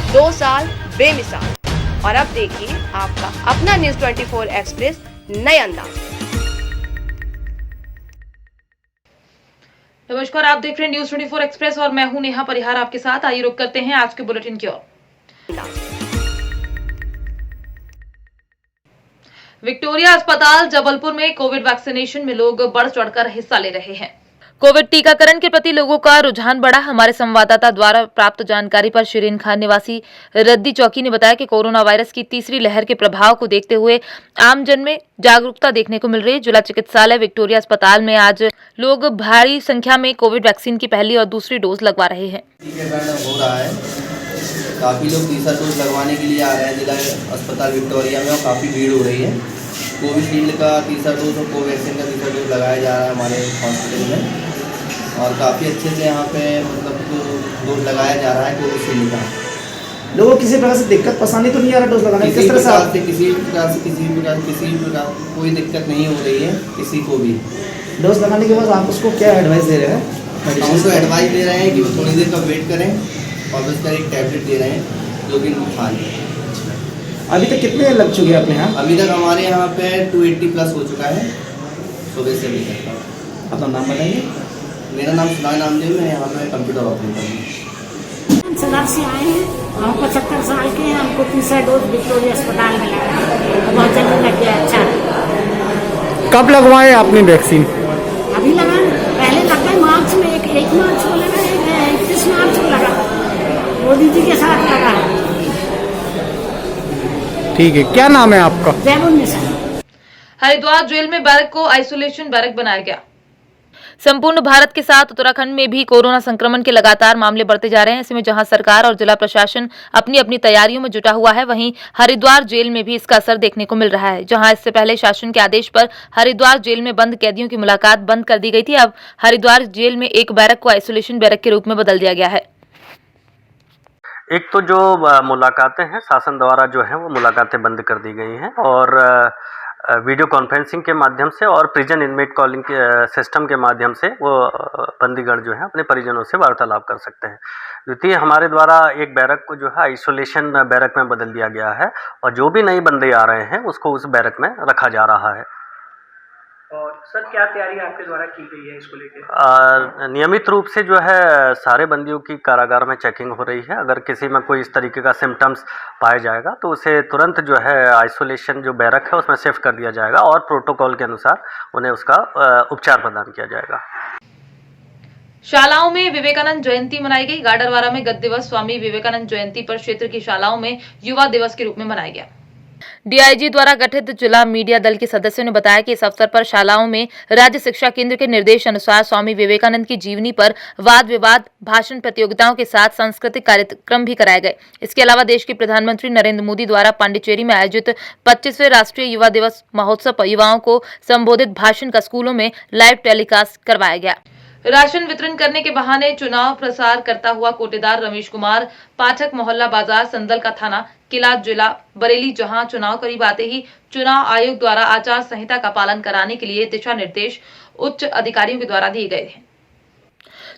2 साल बेमिसाल। और अब देखिए आपका अपना न्यूज़ 24 एक्सप्रेस नए अंदाज में। नमस्कार, आप देख रहे हैं न्यूज़ 24 एक्सप्रेस और मैं हूं नेहा परिहार आपके साथ। आइए रुक करते हैं आज के बुलेटिन की ओर। विक्टोरिया अस्पताल जबलपुर में कोविड वैक्सीनेशन में लोग बढ़ चढ़कर हिस्सा ले रहे हैं। कोविड टीकाकरण के प्रति लोगों का रुझान बढ़ा। हमारे संवाददाता द्वारा प्राप्त जानकारी पर शिरीन खान निवासी रद्दी चौकी ने बताया कि कोरोना वायरस की तीसरी लहर के प्रभाव को देखते हुए आमजन में जागरूकता देखने को मिल रही है। जिला चिकित्सालय विक्टोरिया अस्पताल में आज लोग भारी संख्या में कोविड वैक्सीन की पहली और दूसरी डोज लगवा रहे हैं। हो रहा है, काफ़ी लोग तीसरा डोज लगवाने के लिए आ रहे हैं जिला अस्पताल विक्टोरिया में और काफ़ी भीड़ हो रही है। कोविशील्ड का तीसरा डोज और कोवैक्सीन का तीसरा डोज लगाया जा रहा है हमारे हॉस्पिटल में और काफ़ी अच्छे से यहाँ पे मतलब डोज लगाया जा रहा है कोविशील्ड का। लोगों को किसी प्रकार से दिक्कत परेशानी तो नहीं आ रहा डोज लगाने किसी प्रकार कोई दिक्कत नहीं हो रही है किसी को भी। डोज लगाने के बाद आप उसको क्या एडवाइस दे रहे हैं? हम उसको एडवाइस दे रहे हैं कि वो थोड़ी देर का वेट करें और उसका एक टैबलेट दे रहे हैं जो कि खा लें। अभी तक कितने लग चुके हैं अपने यहाँ? अभी तक हमारे यहाँ पे 280 प्लस हो चुका है सुबह से अभी तक। अपना नाम बताइए। मेरा नाम सुनाय नामदेव है, यहाँ पे कंप्यूटर ऑपरेटर हूँ। सदर से आए हैं, हम 75 साल के हैं, हमको तीसरा डोज विक्टोरिया अस्पताल में लगा है, बहुत जल्दी लग गया। अच्छा, कब लगवाए आपने वैक्सीन? अभी लगा, पहले लगा मार्च में, एक मार्च को लगा, 31 मार्च को लगा, मोदी जी के साथ लगा। ठीक है, क्या नाम है आपका? जयमुन्निसा। हरिद्वार जेल में बैरक को आइसोलेशन बैरक बनाया गया। संपूर्ण भारत के साथ उत्तराखंड में भी कोरोना संक्रमण के लगातार मामले बढ़ते जा रहे हैं। ऐसे में जहां सरकार और जिला प्रशासन अपनी अपनी तैयारियों में जुटा हुआ है, वहीं हरिद्वार जेल में भी इसका असर देखने को मिल रहा है। जहां इससे पहले शासन के आदेश पर हरिद्वार जेल में बंद कैदियों की मुलाकात बंद कर दी गई थी। अब हरिद्वार जेल में एक बैरक को आइसोलेशन बैरक के रूप में बदल दिया गया है। एक तो जो मुलाकातें हैं शासन द्वारा जो है वो मुलाकातें बंद कर दी गई हैं और वीडियो कॉन्फ्रेंसिंग के माध्यम से और प्रिजन इनमेट कॉलिंग के सिस्टम के माध्यम से वो बंदीगण जो है अपने परिजनों से वार्तालाप कर सकते हैं। द्वितीय, हमारे द्वारा एक बैरक को जो है आइसोलेशन बैरक में बदल दिया गया है और जो भी नए बंदे आ रहे हैं उसको उस बैरक में रखा जा रहा है। और सर, क्या तैयारी आपके द्वारा की गई है इसको लेकर? नियमित रूप से जो है सारे बंदियों की कारागार में चेकिंग हो रही है। अगर किसी में कोई इस तरीके का सिम्टम्स पाया जाएगा तो उसे तुरंत जो है आइसोलेशन जो बैरक है उसमें शिफ्ट कर दिया जाएगा और प्रोटोकॉल के अनुसार उन्हें उसका उपचार प्रदान किया जाएगा। शालाओं में विवेकानंद जयंती मनाई गई। गाडरवारा में गत दिवस स्वामी विवेकानंद जयंती पर क्षेत्र की शालाओं में युवा दिवस के रूप में मनाया गया। डीआईजी द्वारा गठित जिला मीडिया दल के सदस्यों ने बताया कि इस अवसर पर शालाओं में राज्य शिक्षा केंद्र के निर्देश अनुसार स्वामी विवेकानंद की जीवनी पर वाद विवाद, भाषण प्रतियोगिताओं के साथ सांस्कृतिक कार्यक्रम भी कराए गए। इसके अलावा देश के प्रधानमंत्री नरेंद्र मोदी द्वारा पांडिचेरी में आयोजित 25वें राष्ट्रीय युवा दिवस महोत्सव पर युवाओं को संबोधित भाषण का स्कूलों में लाइव टेलीकास्ट करवाया गया। राशन वितरण करने के बहाने चुनाव प्रसार करता हुआ कोटेदार रमेश कुमार पाठक मोहल्ला बाजार संदल का थाना किला जिला बरेली, जहां चुनाव करीब आते ही चुनाव आयोग द्वारा आचार संहिता का पालन कराने के लिए दिशा निर्देश उच्च अधिकारियों के द्वारा दिए गए हैं।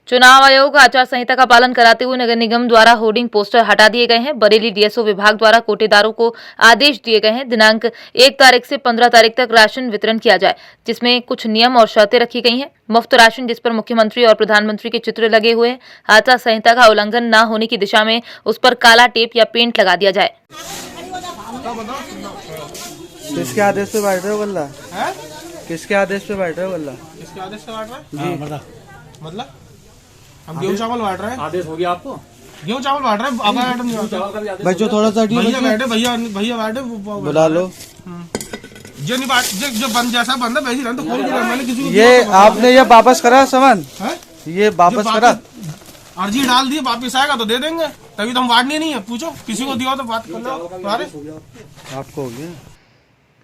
चुनाव आयोग आचार संहिता का पालन कराते हुए नगर निगम द्वारा होर्डिंग पोस्टर हटा दिए गए हैं। बरेली डीएसओ विभाग द्वारा कोटेदारों को आदेश दिए गए हैं दिनांक 1 तारीख से 15 तारीख तक राशन वितरण किया जाए, जिसमें कुछ नियम और शर्तें रखी गई हैं। मुफ्त राशन जिस पर मुख्यमंत्री और प्रधानमंत्री के चित्र लगे हुए हैं, आचार संहिता का उल्लंघन न होने की दिशा में उस पर काला टेप या पेंट लगा दिया जाए। किसके आदेश पे बैठ रहे हो गल्ला? किसके आदेश पे बैठ रहे हो गल्ला? किसके आदेश से बांट रहे हैं? मतलब हम गेहूं चावल बांट रहे हैं। आदेश हो गया आपको? गेहूं चावल बांट रहे हैं। अब आइटम नहीं होता। बच्चों थोड़ा सा भैया बैठे बुला लो। जो नहीं बात जो बंद जैसा बंद है वैसे तो खोल के मैंने किसी को ये आपने ये वापस करा सामान? ये वापस करा? अर्जी डाल दी, वापस आएगा तो दे देंगे। तभी तो हम बांटनी नहीं है। पूछो किसी को दिया तो बात कर लो। आपको हो गया।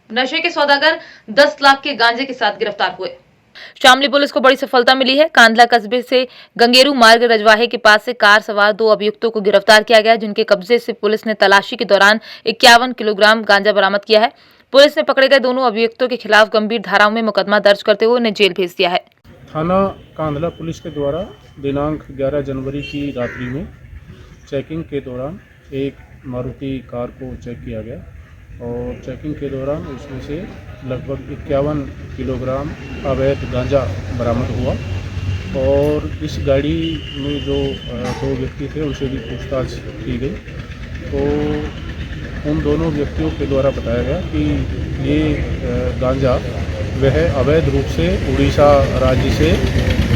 नशे के सौदागर 10 लाख के गांजे के साथ गिरफ्तार हुए। शामली पुलिस को बड़ी सफलता मिली है। कांदला कस्बे से गंगेरू मार्ग रजवाहे के पास से कार सवार 2 अभियुक्तों को गिरफ्तार किया गया, जिनके कब्जे से पुलिस ने तलाशी के दौरान 51 किलोग्राम गांजा बरामद किया है। पुलिस ने पकड़े गए दोनों अभियुक्तों के खिलाफ गंभीर धाराओं में मुकदमा दर्ज करते हुए उन्हें जेल भेज दिया है। थाना कांदला पुलिस के द्वारा दिनांक 11 जनवरी की रात्रि में चेकिंग के दौरान एक मारुति कार को चेक किया गया और चेकिंग के दौरान उसमें से लगभग 51 किलोग्राम अवैध गांजा बरामद हुआ और इस गाड़ी में जो 2 व्यक्ति थे उनसे भी पूछताछ की गई। तो उन दोनों व्यक्तियों के द्वारा बताया गया कि ये गांजा वह अवैध रूप से उड़ीसा राज्य से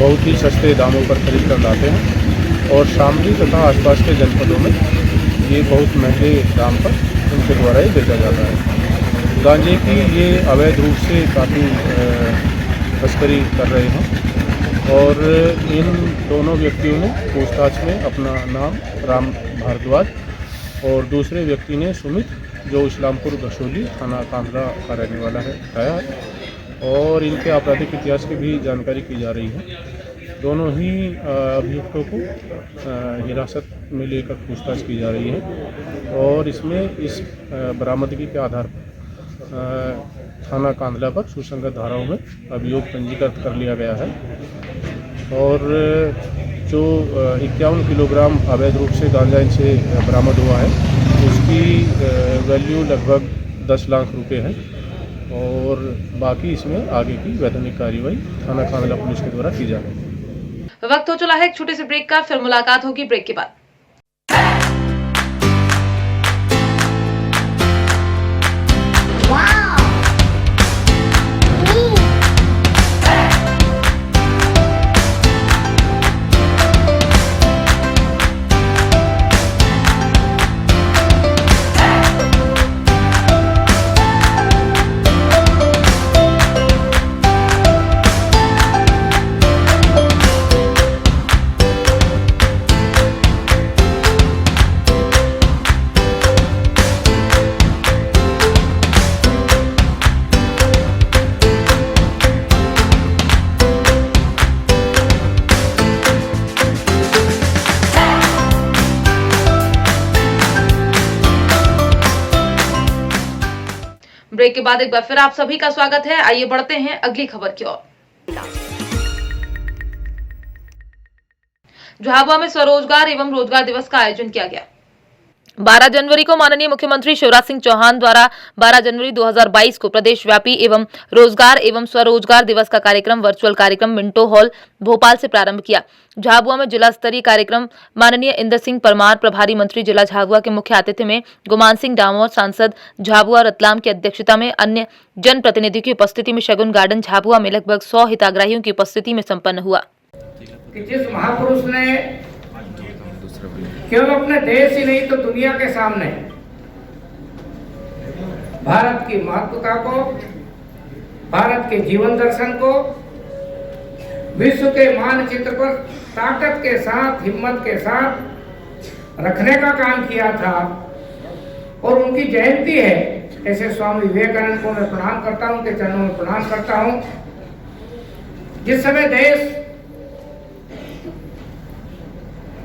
बहुत ही सस्ते दामों पर खरीद कर लाते हैं और शामली तथा आसपास के जनपदों में ये बहुत महंगे दाम पर उनके द्वारा ही बेचा जाता है। गांजे की ये अवैध रूप से काफ़ी तस्करी कर रहे हैं और इन दोनों व्यक्तियों ने पूछताछ में अपना नाम राम भारद्वाज और दूसरे व्यक्ति ने सुमित जो इस्लामपुर गशोली थाना कांधला का रहने वाला है बताया है और इनके आपराधिक इतिहास की भी जानकारी की जा रही है। दोनों ही अभियुक्तों को हिरासत में लेकर पूछताछ की जा रही है और इसमें इस बरामदगी के आधार पर थाना कांधला पर सुसंगत धाराओं में अभियोग पंजीकृत कर लिया गया है और जो 51 किलोग्राम अवैध रूप से गांजा इनसे बरामद हुआ है उसकी वैल्यू लगभग 10 लाख रुपए है और बाकी इसमें आगे की वैधानिक कार्रवाई थाना कांधला पुलिस के द्वारा की जा रही है। वक्त हो चला है एक छोटे से ब्रेक का, फिर मुलाकात होगी ब्रेक के बाद। ब्रेक के बाद एक बार फिर आप सभी का स्वागत है। आइए बढ़ते हैं अगली खबर की ओर। झाबुआ में स्वरोजगार एवं रोजगार दिवस का आयोजन किया गया। 12 जनवरी को माननीय मुख्यमंत्री शिवराज सिंह चौहान द्वारा 12 जनवरी 2022 को प्रदेश व्यापी एवं रोजगार एवं स्वरोजगार दिवस का कार्यक्रम वर्चुअल कार्यक्रम मिंटो हॉल भोपाल से प्रारंभ किया। झाबुआ में जिला स्तरीय कार्यक्रम माननीय इंदर सिंह परमार प्रभारी मंत्री जिला झाबुआ के मुख्य अतिथि में गुमान सिंह डामोर सांसद झाबुआ रतलाम की अध्यक्षता में अन्य जनप्रतिनिधियों की उपस्थिति में शगुन गार्डन झाबुआ में लगभग 100 हितग्राहियों की उपस्थिति में संपन्न हुआ। जिस महापुरुष ने केवल अपने देश ही नहीं तो दुनिया के सामने भारत की महत्वता को, भारत के जीवन दर्शन को विश्व के मानचित्र पर ताकत के साथ, हिम्मत के साथ रखने का काम किया था और उनकी जयंती है। ऐसे स्वामी विवेकानंद को मैं प्रणाम करता हूं, उनके चरणों में प्रणाम करता हूं। जिस समय देश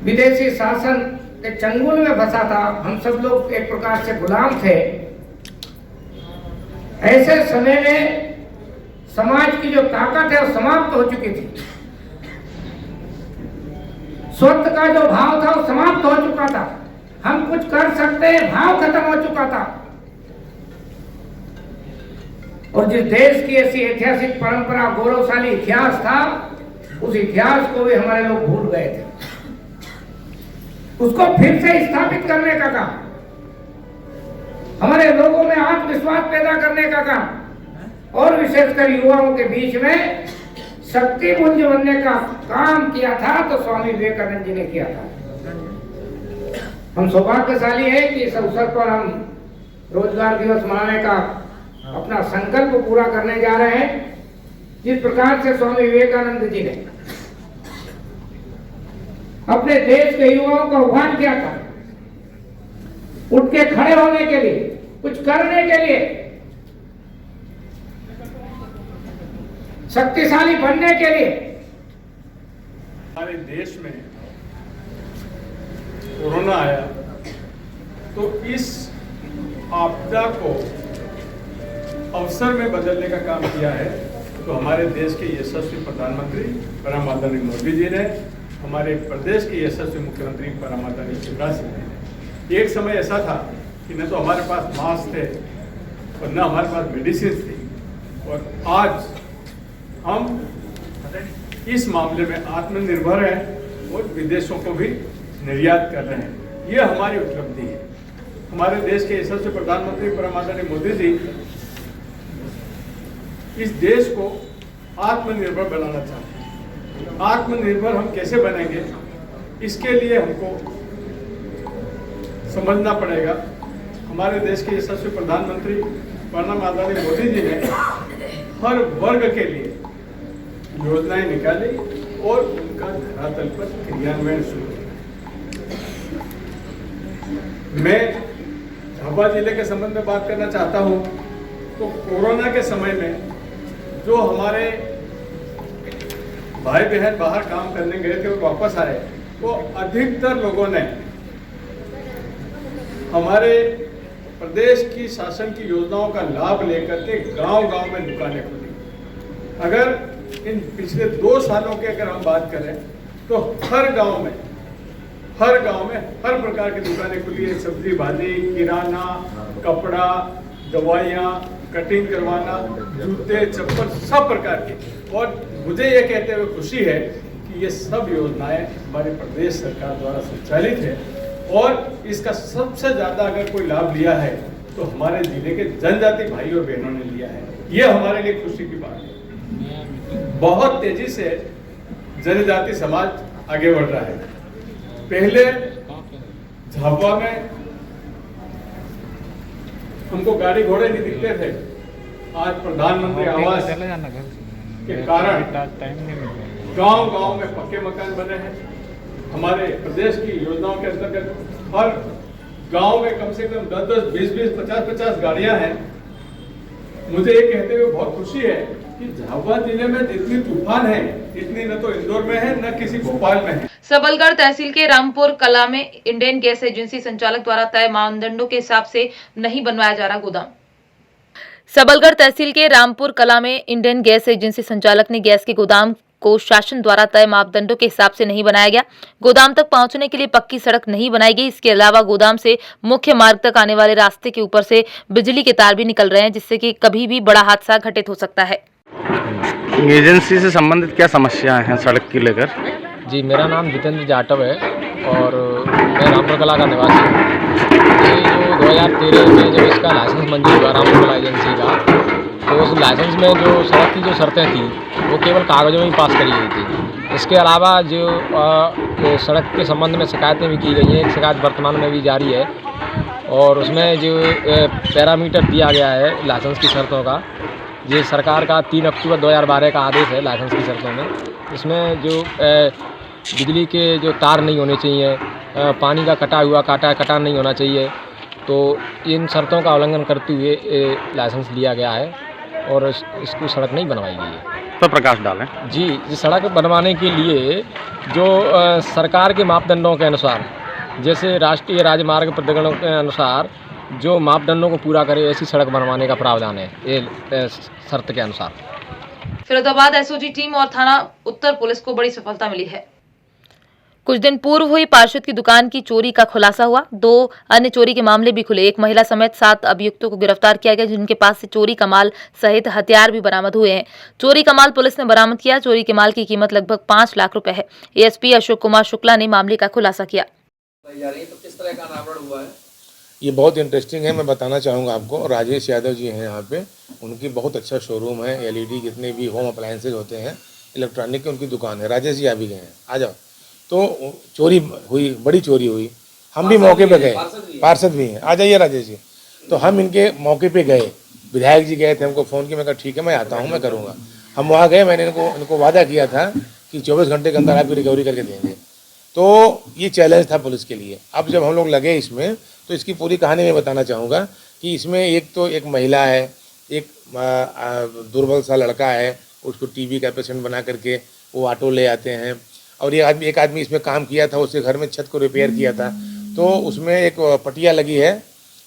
विदेशी शासन के चंगुल में फंसा था, हम सब लोग एक प्रकार से गुलाम थे, ऐसे समय में समाज की जो ताकत है वो समाप्त हो चुकी थी। स्वत्व का जो भाव था वो समाप्त हो चुका था। हम कुछ कर सकते हैं भाव खत्म हो चुका था। और जिस देश की ऐसी ऐतिहासिक परंपरा, गौरवशाली इतिहास था, उस इतिहास को भी हमारे लोग भूल गए थे। उसको फिर से स्थापित करने का काम, हमारे लोगों में आत्मविश्वास पैदा करने का काम और विशेषकर युवाओं के बीच में शक्ति पुंज बनने का काम किया था तो स्वामी विवेकानंद जी ने किया था। हम सौभाग्यशाली है कि इस अवसर पर हम रोजगार दिवस मनाने का अपना संकल्प पूरा करने जा रहे हैं। जिस प्रकार से स्वामी विवेकानंद जी ने अपने देश के युवाओं का आह्वान किया था उठ के खड़े होने के लिए, कुछ करने के लिए, शक्तिशाली बनने के लिए। हमारे देश में कोरोना आया तो इस आपदा को अवसर में बदलने का काम किया है। तो हमारे देश के यशस्वी प्रधानमंत्री परम आदरणीय मोदी जी ने, हमारे प्रदेश के यशस्वी मुख्यमंत्री परम आदरणीय शिवराज सिंह ने एक समय ऐसा था कि न तो हमारे पास मास्क थे और न हमारे पास मेडिसिन थी, और आज हम इस मामले में आत्मनिर्भर हैं और विदेशों को भी निर्यात कर रहे हैं। ये हमारी उपलब्धि है। हमारे देश के यशस्वी प्रधानमंत्री परम आदरणीय मोदी जी इस देश को आत्मनिर्भर बनाना चाहते हैं। आत्मनिर्भर हम कैसे बनेंगे, इसके लिए हमको समझना पड़ेगा। हमारे देश के यशस्वी प्रधानमंत्री परम आदरणीय मोदी जी ने हर वर्ग के लिए योजनाएं निकाली और उनका धरातल पर क्रियान्वयन शुरू किया। मैं झाबुआ जिले के संबंध में बात करना चाहता हूं, तो कोरोना के समय में जो हमारे भाई बहन बाहर काम करने गए थे और वापस आए, तो अधिकतर लोगों ने हमारे प्रदेश की शासन की योजनाओं का लाभ लेकर के गांव-गांव में दुकानें खोली। अगर इन पिछले 2 सालों की अगर हम बात करें तो हर गांव में हर प्रकार की दुकानें खुली है। सब्जी भाजी, किराना, कपड़ा, दवाइयाँ, कटिंग करवाना, जूते, चप्पल, सब प्रकार के। और मुझे ये कहते हुए खुशी है कि ये सब योजनाएं हमारे प्रदेश सरकार द्वारा संचालित है, और इसका सबसे ज़्यादा अगर कोई लाभ लिया है तो हमारे जिले के जनजाति भाई और बहनों ने लिया है। ये हमारे लिए खुशी की बात है। बहुत तेजी से जनजाति समाज आगे बढ़ रहा है। पहले झाबुआ में हमको गाड़ी घोड़े नहीं दिखते थे, आज प्रधानमंत्री आवास के कारण गांव-गांव में पक्के मकान बने हैं। हमारे प्रदेश की योजनाओं के अंतर्गत हर गांव में कम से कम 10-10, 20-20, 50-50 गाड़ियां हैं। मुझे ये कहते हुए बहुत खुशी है कि झाबुआ जिले में जितनी तूफान है, इतनी न तो इंदौर में है न किसी भोपाल में है। सबलगढ़ तहसील के रामपुर कला में इंडियन गैस एजेंसी संचालक द्वारा तय मानदंडों के हिसाब से नहीं बनवाया जा रहा गोदाम। सबलगढ़ तहसील के रामपुर कला में इंडियन गैस एजेंसी संचालक ने गैस के गोदाम को शासन द्वारा तय मापदंडों के हिसाब से नहीं बनाया गया। गोदाम तक पहुंचने के लिए पक्की सड़क नहीं बनाई गई। इसके अलावा गोदाम से मुख्य मार्ग तक आने वाले रास्ते के ऊपर से बिजली के तार भी निकल रहे हैं, जिससे कि कभी भी बड़ा हादसा घटित हो सकता है। एजेंसी से संबंधित क्या समस्याएं हैं सड़क की लेकर? जी, मेरा नाम जितेंद्र जाटव है और मैं रामपुर कला का निवासी हूँ। ये जो 2013 में जब इसका लाइसेंस मंजूर हुआ रामपुर कला एजेंसी का, तो उस लाइसेंस में जो सड़क की जो शर्तें थी वो केवल कागजों में ही पास करी गई थी। इसके अलावा जो सड़क के संबंध में शिकायतें भी की गई हैं, एक शिकायत वर्तमान में भी जारी है, और उसमें जो पैरामीटर दिया गया है लाइसेंस की शर्तों का, ये सरकार का 3 अक्टूबर 2012 का आदेश है लाइसेंस की शर्तों में। इसमें जो बिजली के जो तार नहीं होने चाहिए, पानी का कटा नहीं होना चाहिए, तो इन शर्तों का उल्लंघन करते हुए लाइसेंस लिया गया है और इसको सड़क नहीं बनवाई गई है। तो प्रकाश डालें। जी, सड़क बनवाने के लिए जो सरकार के मापदंडों के अनुसार, जैसे राष्ट्रीय राजमार्ग प्राधिकरण के अनुसार जो मापदंडों को पूरा करे, ऐसी सड़क बनवाने का प्रावधान है ये शर्त के अनुसार। फिरोजाबाद एसओजी टीम और थाना उत्तर पुलिस को बड़ी सफलता मिली है। कुछ दिन पूर्व हुई पार्षद की दुकान की चोरी का खुलासा हुआ। 2 अन्य चोरी के मामले भी खुले। एक महिला समेत 7 अभियुक्तों को गिरफ्तार किया गया, जिनके पास से चोरी का माल सहित हथियार भी बरामद हुए हैं। चोरी का माल पुलिस ने बरामद किया। चोरी के माल की कीमत लगभग 5 लाख रुपए है। एएसपी अशोक कुमार शुक्ला ने मामले का खुलासा किया। किस तरह का अनावरण हुआ है? ये बहुत इंटरेस्टिंग है। मैं बताना चाहूँगा आपको, राजेश यादव जी हैं यहाँ पे, उनकी बहुत अच्छा शोरूम है। एलईडी जितने भी होम अप्लायंसेज होते हैं इलेक्ट्रॉनिक की उनकी दुकान है। राजेश जी आ भी गए हैं, आ जाओ। तो चोरी हुई, बड़ी चोरी हुई। हम भी मौके पे गए, पार्षद भी हैं, आ जाइए राजेश जी। तो हम इनके मौके पे गए, विधायक जी गए थे, हमको फ़ोन किया, मैं कहा ठीक है मैं आता हूँ, मैं करूँगा। हम वहाँ गए, मैंने इनको वादा किया था कि 24 घंटे के अंदर आपकी रिकवरी करके देंगे। तो ये चैलेंज था पुलिस के लिए। अब जब हम लोग लगे इसमें, तो इसकी पूरी कहानी मैं बताना चाहूँगा कि इसमें एक महिला है, एक दुर्बल सा लड़का है, उसको टीबी का पेशेंट बना करके वो ऑटो ले आते हैं, और ये एक आदमी इसमें काम किया था, उसके घर में छत को रिपेयर किया था। तो उसमें एक पटिया लगी है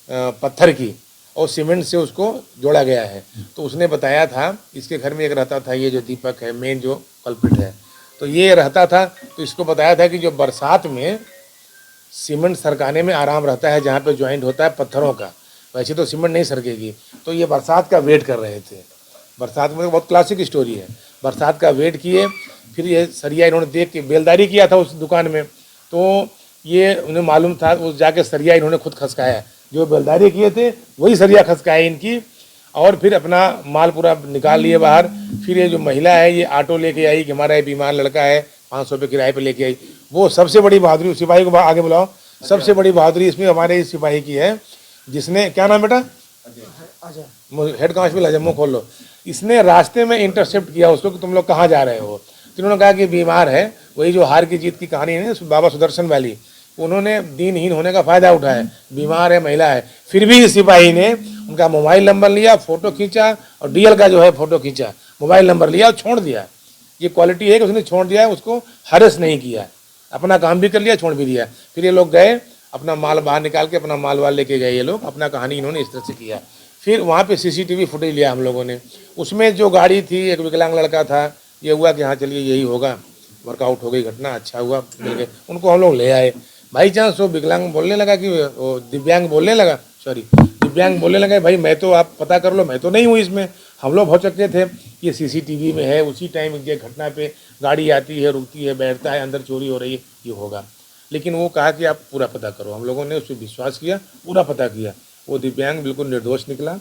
पत्थर की, और सीमेंट से उसको जोड़ा गया है। तो उसने बताया था इसके घर में एक रहता था, ये जो दीपक है मेन जो कल्प्रिट है, तो ये रहता था। तो इसको बताया था कि जो बरसात में सीमेंट सरकाने में आराम रहता है जहाँ पे ज्वाइंट होता है पत्थरों का, वैसे तो सीमेंट नहीं सरकेगी। तो ये बरसात का वेट कर रहे थे, बरसात में बहुत क्लासिक स्टोरी है, बरसात का वेट किए, फिर ये सरिया इन्होंने देख के बेलदारी किया था उस दुकान में, तो ये उन्हें मालूम था, उस जाके सरिया इन्होंने खुद खसकाया, जो बेलदारी किए थे वही सरिया खसकाए इनकी, और फिर अपना माल पूरा निकाल लिए बाहर। फिर ये जो महिला है ये ऑटो लेके आई कि हमारा ये बीमार लड़का है 500 रुपये किराए पे लेके आई। वो सबसे बड़ी बहादुरी, सिपाही को आगे बुलाओ, सबसे बड़ी बहादुरी इसमें हमारे इस सिपाही की है, जिसने, क्या नाम बेटा, हेड कांस्टेबल अजय, मुँह खोल लो। इसने रास्ते में इंटरसेप्ट किया उसको कि तुम लोग कहाँ जा रहे हो, तो उन्होंने कहा कि बीमार है, वही जो हार की जीत की कहानी है ना बाबा सुदर्शन वाली, उन्होंने दीनहीन होने का फायदा उठाया, बीमार है, महिला है, फिर भी सिपाही ने उनका मोबाइल नंबर लिया, फोटो खींचा, और डीएल का जो है फोटो खींचा, मोबाइल नंबर लिया और छोड़ दिया। ये क्वालिटी है कि उसने छोड़ दिया है, उसको हरेस नहीं किया, अपना काम भी कर लिया, छोड़ भी दिया। फिर ये लोग गए, अपना माल बाहर निकाल के अपना माल वाल लेके गए, ये लोग अपना कहानी इन्होंने इस तरह से किया। फिर वहाँ पे सीसीटीवी फुटेज लिया हम लोगों ने, उसमें जो गाड़ी थी, एक विकलांग लड़का था, ये हुआ कि हाँ चलिए यही होगा, वर्कआउट हो गई घटना, अच्छा हुआ मिल गए, उनको हम लोग ले आए। भाई चांस वो विकलांग बोलने लगा कि वो दिव्यांग बोलने लगा, दिव्यांग बोलने लगे, भाई मैं तो, आप पता कर लो, मैं तो नहीं हूँ इसमें। हम लोग बहुत चक्के थे, ये सीसीटीवी में है, उसी टाइम ये घटना पे गाड़ी आती है, रुकती है, बैठता है, अंदर चोरी हो रही है, ये होगा। लेकिन वो कहा कि आप पूरा पता करो, हम लोगों ने उस पर विश्वास किया, पूरा पता किया, वो दिव्यांग बिल्कुल निर्दोष निकला,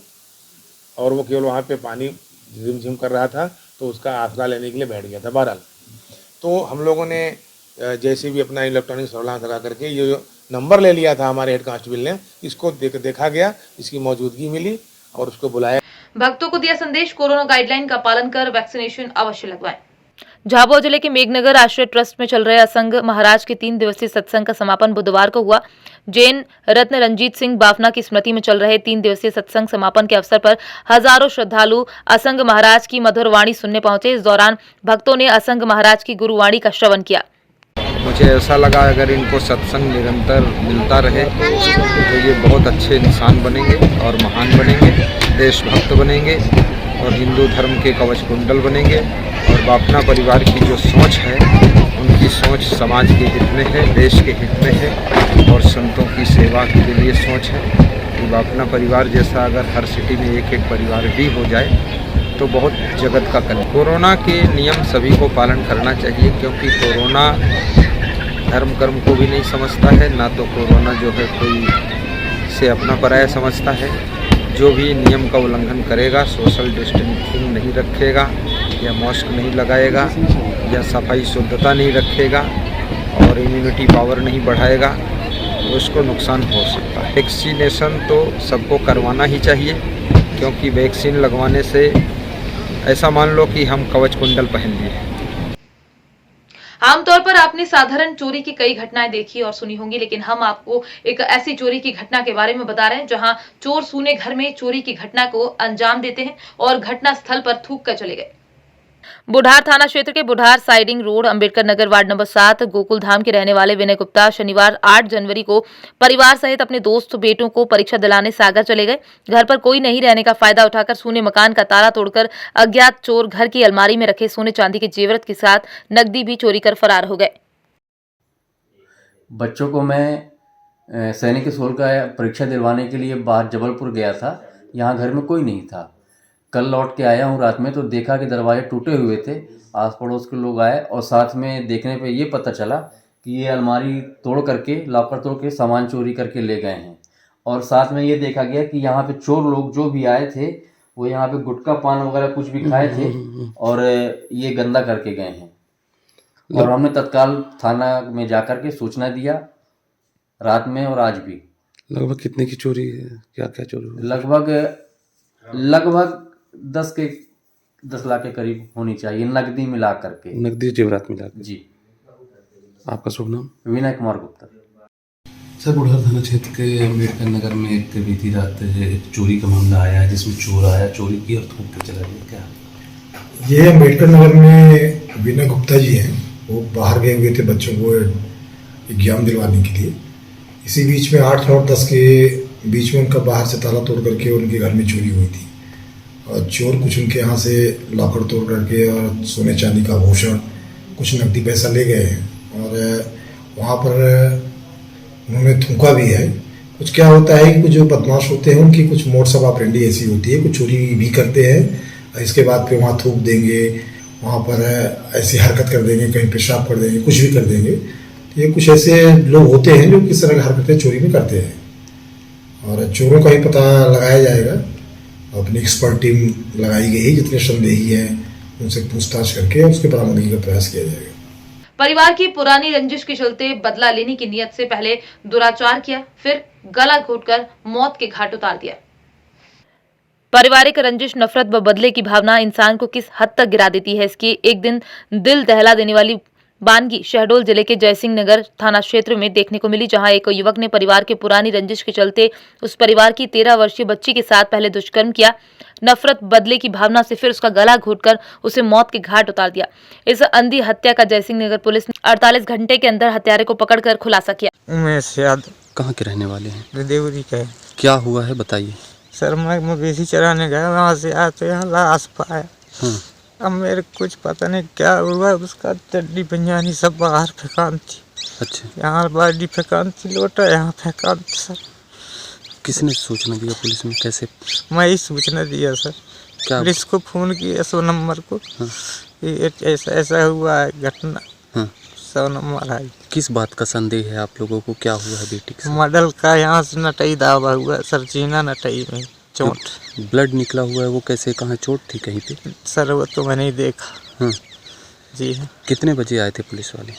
और वो केवल वहाँ पे पानी झिमझिम कर रहा था तो उसका आसरा लेने के लिए बैठ गया था। बहरहाल तो हम लोगों ने जैसे भी अपना इलेक्ट्रॉनिक सर्विलांस लगा करके ये जो नंबर ले लिया था हमारे हेड कांस्टेबल ने, इसको देखा गया, इसकी मौजूदगी मिली और उसको बुलाया। भक्तों को दिया संदेश, कोरोना गाइडलाइन का पालन कर वैक्सीनेशन अवश्य लगवाएं। झाबुआ जिले के मेघनगर आश्रय ट्रस्ट में चल रहे असंग महाराज के 3 दिवसीय सत्संग का समापन बुधवार को हुआ। जैन रत्न रंजीत सिंह बाफना की स्मृति में चल रहे 3 दिवसीय सत्संग समापन के अवसर पर हजारों श्रद्धालु असंग महाराज की मधुर वाणी सुनने पहुंचे। इस दौरान भक्तों ने असंग महाराज की गुरुवाणी का श्रवण किया। मुझे ऐसा लगा अगर इनको सत्संग निरंतर मिलता रहे तो ये बहुत अच्छे इंसान बनेंगे और महान बनेंगे, देशभक्त बनेंगे और हिंदू धर्म के कवच कुंडल बनेंगे। और बाफना परिवार की जो सोच है, उनकी सोच समाज के हित में है, देश के हित में है और संतों की सेवा के लिए सोच है कि बाफना परिवार जैसा अगर हर सिटी में एक एक परिवार भी हो जाए तो बहुत जगत का कल्याण। कोरोना के नियम सभी को पालन करना चाहिए, क्योंकि कोरोना धर्म कर्म को भी नहीं समझता है, ना तो कोरोना जो है कोई से अपना पराया समझता है। जो भी नियम का उल्लंघन करेगा, सोशल डिस्टेंसिंग नहीं रखेगा या मास्क नहीं लगाएगा या सफाई शुद्धता नहीं रखेगा और इम्यूनिटी पावर नहीं बढ़ाएगा, तो उसको नुकसान हो सकता है। वैक्सीनेशन तो सबको करवाना ही चाहिए, क्योंकि वैक्सीन लगवाने से ऐसा मान लो कि हम कवच कुंडल पहन लिए। आमतौर पर आपने साधारण चोरी की कई घटनाएं देखी और सुनी होंगी, लेकिन हम आपको एक ऐसी चोरी की घटना के बारे में बता रहे हैं जहां चोर सूने घर में चोरी की घटना को अंजाम देते हैं और घटना स्थल पर थूक कर चले गए। बुढ़ार थाना क्षेत्र के Budhar siding road Ambedkar Nagar ward number 7 Gokul Dham के रहने वाले विनय गुप्ता शनिवार 8 जनवरी को परिवार सहित अपने दोस्त बेटों को परीक्षा दिलाने सागर चले गए। घर पर कोई नहीं रहने का फायदा उठाकर सूने मकान का ताला तोड़कर अज्ञात चोर घर की अलमारी में रखे सोने चांदी के जेवरात के साथ नकदी भी चोरी कर फरार हो गए। बच्चों को मैं सैनिक स्कूल का परीक्षा दिलवाने के लिए बाहर जबलपुर गया था। यहाँ घर में कोई नहीं था। कल लौट के आया हूँ रात में तो देखा कि दरवाजे टूटे हुए थे। आस पड़ोस के लोग आए और साथ में देखने पे ये पता चला कि ये अलमारी तोड़ करके, लॉकर तोड़ के सामान चोरी करके ले गए हैं। और साथ में ये देखा गया कि यहाँ पे चोर लोग जो भी आए थे वो यहाँ पे गुटखा पान वगैरह कुछ भी खाए थे और ये गंदा करके गए हैं। और हमने तत्काल थाना में जाकर के सूचना दिया रात में और आज भी। लगभग कितने की चोरी है, क्या क्या चोरी हुई? लगभग 10 लाख के करीब होनी चाहिए, नकदी मिला करके, नकदी जेवरात मिला के। जी। आपका शुभ नाम? विनय कुमार गुप्ता। सर, बुढ़ार थाना क्षेत्र के अम्बेडकर नगर में एक बीती रात एक चोरी का मामला आया है, जिसमें चोर आया, चोरी की और थूक के चला गया। क्या ये अम्बेडकर नगर में विनय गुप्ता जी हैं, वो बाहर गए हुए थे बच्चों को एग्जाम दिलवाने के लिए। इसी बीच में 8 और 10 के बीच में उनका बाहर से ताला तोड़ करके उनके घर में चोरी हुई थी। और चोर कुछ उनके यहाँ से लॉकर तोड़ करके और सोने चांदी का आभूषण, कुछ नकदी पैसा ले गए हैं। और वहाँ पर उन्होंने थूका भी है। कुछ क्या होता है कि कुछ जो बदमाश होते हैं उनकी कुछ मोड सब ऑपरेंडी ऐसी होती है, कुछ चोरी भी करते हैं, इसके बाद फिर वहाँ थूक देंगे, वहाँ पर ऐसी हरकत कर देंगे, कहीं पेशाब कर देंगे, कुछ भी कर देंगे। तो ये कुछ ऐसे लोग होते हैं जो किस तरह की हरकतें चोरी में करते हैं, और चोरों का ही पता लगाया जाएगा। अपनी एक्सपर्ट टीम लगाई गई है, जितने संदेही हैं उनसे पूछताछ करके उसके बरामदगी का प्रयास किया जाएगा। परिवार की पुरानी रंजिश के चलते बदला लेने की नीयत से पहले दुराचार किया, फिर गला घोटकर मौत के घाट उतार दिया। पारिवारिक रंजिश, नफरत व बदले की भावना इंसान को किस हद तक गिरा देती है, इसकी एक दिन दिल दहला देने वाली बानगी शहडोल जिले के जयसिंह नगर थाना क्षेत्र में देखने को मिली, जहां एक युवक ने परिवार के पुरानी रंजिश के चलते उस परिवार की 13 वर्षीय बच्ची के साथ पहले दुष्कर्म किया। नफरत बदले की भावना से फिर उसका गला घोटकर उसे मौत के घाट उतार दिया। इस अंधी हत्या का जयसिंह नगर पुलिस ने 48 घंटे के अंदर हत्यारे को पकड़कर खुलासा किया। उमेश यादव। कहाँ के रहने वाले हैं? देवरी का। क्या हुआ है बताइए। सर मैं मवेशी चराने गया, वहाँ से आते यहाँ लाश पाया। अब मेरे कुछ पता नहीं क्या हुआ, उसका चड्डी पंजानी सब बाहर फेंकान थी। अच्छा। यहाँ बाडी फेंकान थी, लोटा यहाँ फेंकान थी। सर किसने सूचना दिया पुलिस में, कैसे? मैं ही सूचना दिया सर। क्या? पुलिस को फोन किया 100 नंबर को। ऐसा ऐसा हुआ है घटना। 100 नंबर आई। किस बात का संदेह है आप लोगों को, क्या हुआ है बेटी के? मॉडल का यहाँ से नटई दावा हुआ, सर चीना नटई में चोट। ब्लड निकला हुआ है, वो कैसे, कहाँ चोट थी कहीं पे? सर वो तो मैंने ही देखा। जी। कितने बजे आए थे पुलिस वाले?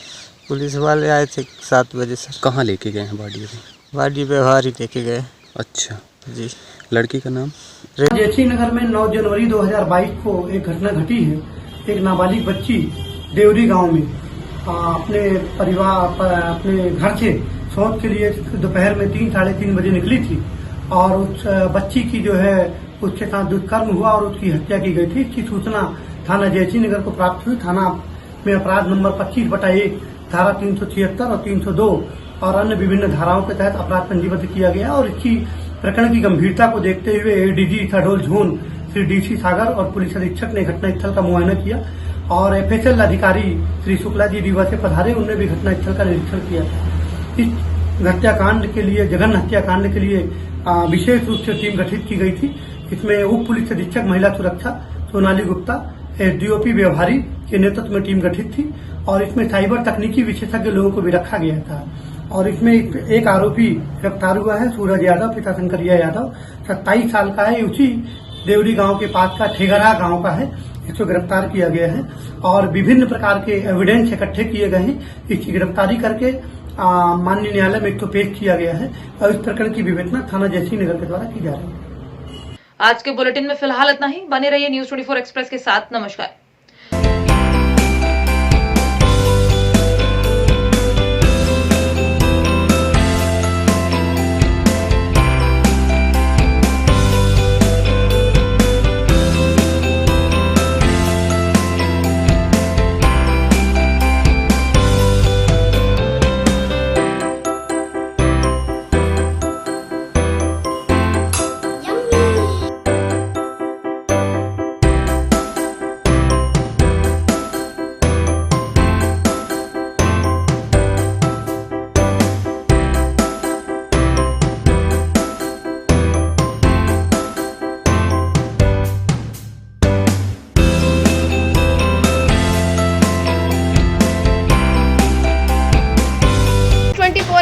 पुलिस वाले आए थे 7 बजे सर। कहाँ लेके गए हैं बॉडी? बॉडी व्यवहार ही लेके गए। अच्छा जी। लड़की का नाम? जयसिंह नगर में 9 जनवरी 2022 को एक घटना घटी है। एक नाबालिग बच्ची देवरी गांव में अपने परिवार अपने घर से शौच के लिए दोपहर में 3 साढ़े 3 बजे निकली थी, और उस बच्ची की जो है उसके साथ दुष्कर्म हुआ और उसकी हत्या की गई थी। इसकी सूचना थाना जयसिंह नगर को प्राप्त हुई। थाना में अपराध नंबर 25/1 धारा 376 और 302 और अन्य विभिन्न धाराओं के तहत अपराध पंजीबद्ध किया गया, और इसकी प्रकरण की गंभीरता को देखते हुए ADG Shahdol zone Shri DC Sagar और पुलिस अधीक्षक ने घटनास्थल का मुआयना किया, और एफएसएल अधिकारी श्री शुक्ला जी रीवा से पधारे, उन्होंने भी घटनास्थल का निरीक्षण किया। इस हत्याकांड के लिए, जघन्य हत्याकांड के लिए विशेष रूप से टीम गठित की गई थी। इसमें उप पुलिस अधीक्षक महिला सुरक्षा सोनाली गुप्ता, एसडीओपी व्यवहारी के नेतृत्व में टीम गठित थी, और इसमें साइबर तकनीकी विशेषज्ञ लोगों को भी रखा गया था। और इसमें एक आरोपी गिरफ्तार हुआ है, सूरज यादव, पिता शंकरिया यादव, 27 साल का है, उसी देवरी गांव के पास का ठेगरा गांव का है। इसको गिरफ्तार किया गया है, और विभिन्न प्रकार के एविडेंस इकट्ठे किए गए हैं। इसकी गिरफ्तारी करके माननीय न्यायालय में एक तो पेश किया गया है, और इस प्रकरण की विवेचना थाना जयसिंह नगर के द्वारा की जा रही है। आज के बुलेटिन में फिलहाल इतना ही। बने रहिए न्यूज़ 24 एक्सप्रेस के साथ। नमस्कार।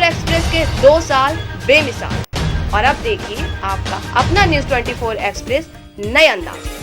एक्सप्रेस के 2 साल बेमिसाल, और अब देखिए आपका अपना न्यूज़ 24 एक्सप्रेस नए अंदाज।